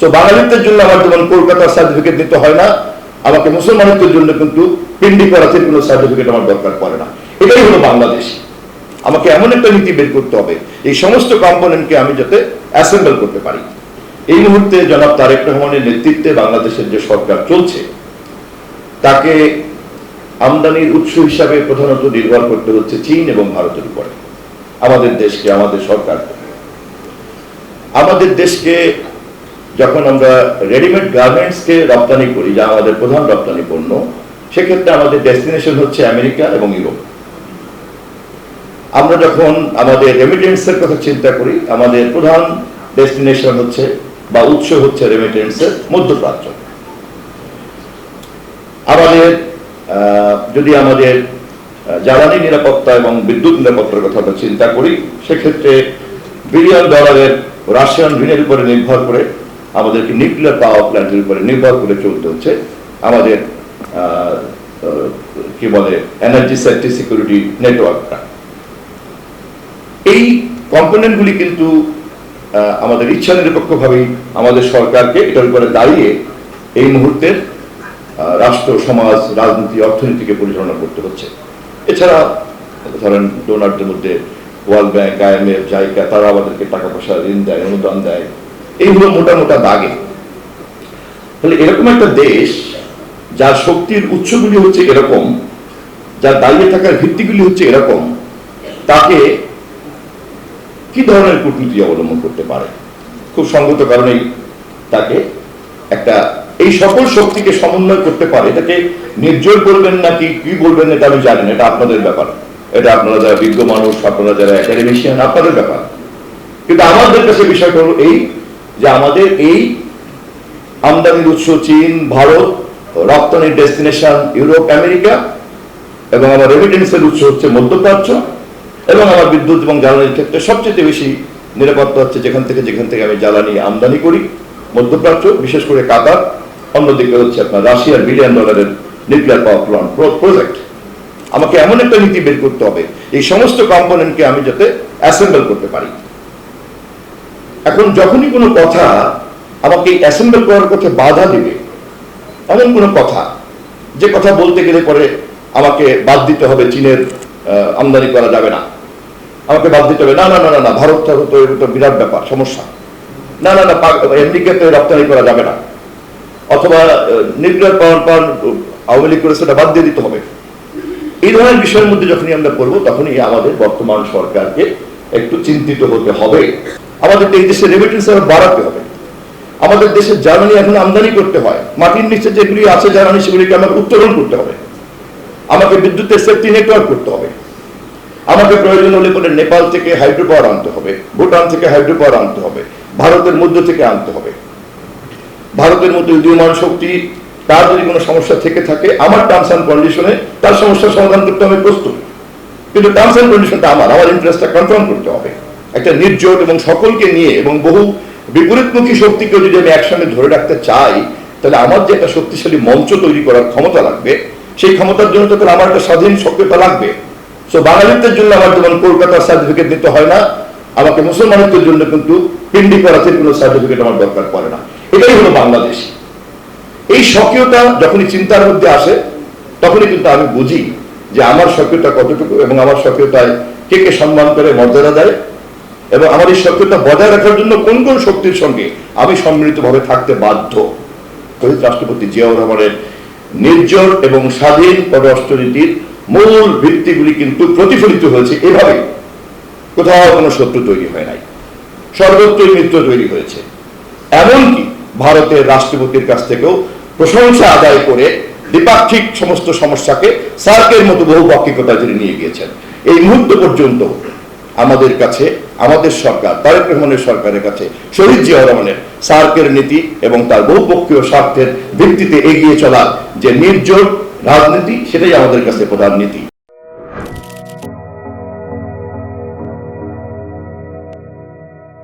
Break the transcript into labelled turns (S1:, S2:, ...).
S1: তো বাঙালিত্বের জন্য আমার যেমন কলকাতার সার্টিফিকেট দিতে হয় না, আমাকে মুসলমানিত্বের জন্য কিন্তু পিন্ডি করাচির কোনো সার্টিফিকেট আমার দরকার পড়ে না। এটাই হলো বাংলাদেশ। আমাকে এমন একটা নীতি বের করতে হবে এই সমস্ত কম্পোনেন্টকে আমি যাতে অ্যাসেম্বল করতে পারি। এই মুহূর্তে জনাব তারেক রহমানের নেতৃত্বে বাংলাদেশের যে সরকার চলছে তাকে আমদানির উৎস হিসাবে প্রধানত নির্ভর করতে হচ্ছে চীন এবং ভারতের উপরে। আমাদের দেশকে, আমাদের সরকার, আমাদের দেশকে যখন আমরা রেডিমেড গার্মেন্টসকে রপ্তানি করি, যা আমাদের প্রধান রপ্তানি পণ্য, সেক্ষেত্রে আমাদের ডেস্টিনেশন হচ্ছে আমেরিকা এবং ইউরোপ। আমরা যখন আমাদের রেমিটেন্সের কথা চিন্তা করি, আমাদের প্রধান ডেস্টিনেশন হচ্ছে বা উৎস হচ্ছে রেমিটেন্সের মধ্যপ্রাচ্য। আমাদের যদি আমাদের জ্বালানি নিরাপত্তা এবং বিদ্যুৎ নিরাপত্তার কথা আমরা চিন্তা করি, সেক্ষেত্রে $বিলিয়ন রাশিয়ান ঋণের উপরে নির্ভর করে আমাদেরকে নিউক্লিয়ার পাওয়ার প্ল্যান্টের উপরে নির্ভর করে চলতে হচ্ছে আমাদের কি বলে এনার্জি সেফটি সিকিউরিটি নেটওয়ার্কটা। এই কম্পোনেন্টগুলি কিন্তু আমাদের ইচ্ছা নিরপেক্ষভাবেই আমাদের সরকারকে এটার উপরে দাঁড়িয়ে এই মুহূর্তের রাষ্ট্র, সমাজ, রাজনীতি, অর্থনীতিকে পরিচালনা করতে হচ্ছে। এছাড়া ধরেন ডোনারদের মধ্যে ওয়ার্ল্ড ব্যাংক, IMF, জাইকা, তারা আমাদেরকে টাকা পয়সা, ঋণ দেয়, অনুদান দেয়। এইগুলো মোটা মোটা দাগে। তাহলে এরকম একটা দেশ যার শক্তির উৎসগুলি হচ্ছে এরকম, যার দাঁড়িয়ে থাকার ভিত্তিগুলি হচ্ছে এরকম, তাকে কি ধরনের কূটনীতি অবলম্বন করতে পারে? খুব সঙ্গত কারণেই তাকে একটা এই সকল শক্তিকে সমন্বয় করতে পারে। এটাকে নির্জয় বলবেন নাকি কি বলবেন এটা আমি জানি না, এটা আপনাদের ব্যাপার। এটা আপনারা যারা বিজ্ঞ মানুষ, আপনারা যারা একাডেমিশিয়ান, আপনাদের ব্যাপার। কিন্তু আমাদের কাছে বিষয়টা হলো এই যে আমাদের এই আমদানির উৎস চীন, ভারত, রপ্তানির ডেস্টিনেশন ইউরোপ, আমেরিকা, এবং আমার রেমিটেন্সের উৎস হচ্ছে মধ্যপ্রাচ্য, এবং আমার বিদ্যুৎ এবং জ্বালানির ক্ষেত্রে সবচেয়ে বেশি নিরাপত্তা হচ্ছে যেখান থেকে আমি জ্বালানি আমদানি করি, মধ্যপ্রাচ্য, বিশেষ করে কাতার। অন্যদিকে হচ্ছে আপনার রাশিয়ার $billion nuclear power plant project. আমাকে এমন একটা নীতি বের করতে হবে এই সমস্ত কম্পোনেন্টকে আমি যাতে অ্যাসেম্বল করতে পারি। এখন যখনই কোনো কথা আমাকে অ্যাসেম্বল করার পথে বাধা দিবে, এমন কোনো কথা যে কথা বলতে গেলে পরে আমাকে বাদ দিতে হবে, চীনের আমদানি করা যাবে না, আমাকে বাদ দিতে হবে, না না না না না ভারত তো বিরাট ব্যাপার, সমস্যা, না না না আমেরিকাতে রপ্তানি করা যাবে না, অথবা nuclear power plant Awami League করে সেটা বাদ দিয়ে দিতে হবে। এই ধরনের বিষয়ের মধ্যে যখনই আমরা করবো, তখনই আমাদের বর্তমান সরকারকে একটু চিন্তিত হতে হবে। আমাদের এই দেশে রেমিটেন্স বাড়াতে হবে। আমাদের দেশের জ্বালানি এখন আমদানি করতে হয়, মাটির নিচে যেগুলি আছে জ্বালানি সেগুলিকে আমাকে উত্তোলন করতে হবে। আমাকে বিদ্যুতের সেফটি নেটওয়ার্ক করতে হবে। আমাকে প্রয়োজন হলে পরে নেপাল থেকে হাইড্রো পাওয়ার আনতে হবে, ভুটান থেকে হাইড্রো পাওয়ার আনতে হবে, ভারতের মধ্য থেকে আনতে হবে। ভারতের মধ্যে উদীয়মান শক্তি, তার যদি কোনো সমস্যা থেকে থাকে, আমার টার্মস অ্যান্ড কন্ডিশনে তার সমস্যার সমাধান করতে হবে প্রস্তুত। কিন্তু টার্মস অ্যান্ড কন্ডিশনটা আমার ইন্টারেস্টটা কনফার্ম করতে হবে। একটা নির্জোট এবং সকলকে নিয়ে এবং বহু বিপরীতমুখী শক্তিকে যদি আমি একসঙ্গে ধরে রাখতে চাই, তাহলে আমার যে একটা শক্তিশালী মঞ্চ তৈরি করার ক্ষমতা লাগবে, সেই ক্ষমতার জন্য তো আমার একটা স্বাধীন সক্রিয়তা লাগবে। সো বাঙালিত্বের জন্য আমার যেমন কলকাতার সার্টিফিকেট দিতে হয় না, আমাকে মুসলমানিত্বের জন্য কিন্তু পিন্ডি করাচির কোনো সার্টিফিকেট আমার দরকার পড়ে না। এটাই হলো বাংলাদেশ। এই সক্রিয়তা যখনই চিন্তার মধ্যে আসে, তখনই কিন্তু আমি বুঝি যে আমার সক্রিয়তা কতটুকু এবং আমার সক্রিয়তায় কে কে সম্মান করে, মর্যাদা দেয়, এবং আমার এই সক্রিয়তা বজায় রাখার জন্য কোন কোন শক্তির সঙ্গে আমি সম্মিলিতভাবে থাকতে বাধ্য। শহীদ রাষ্ট্রপতি জিয়াউর রহমানের নির্জর এবং স্বাধীন পররাষ্ট্রনীতির মূল ভিত্তিগুলি কিন্তু প্রতিফলিত হয়েছে এভাবে। কোথাও কোনো শত্রু তৈরি হয় নাই, সর্বত্রই মিত্র তৈরি হয়েছে। এমনকি ভারতের রাষ্ট্রপতির কাছ থেকেও প্রশংসা আদায় করে দ্বিপাক্ষিক সমস্ত সমস্যাকে সার্কের মতো বহুপাক্ষিকতা তিনি নিয়ে গিয়েছেন। এই মুহূর্ত পর্যন্ত আমাদের কাছে, আমাদের সরকার, তারেক রহমানের সরকারের কাছে শহীদ জিয়াউর রহমানের সার্কের নীতি এবং তার বহুপক্ষীয় স্বার্থের ভিত্তিতে এগিয়ে চলার যে নির্জোট রাজনীতি, সেটাই আমাদের কাছে প্রধান নীতি।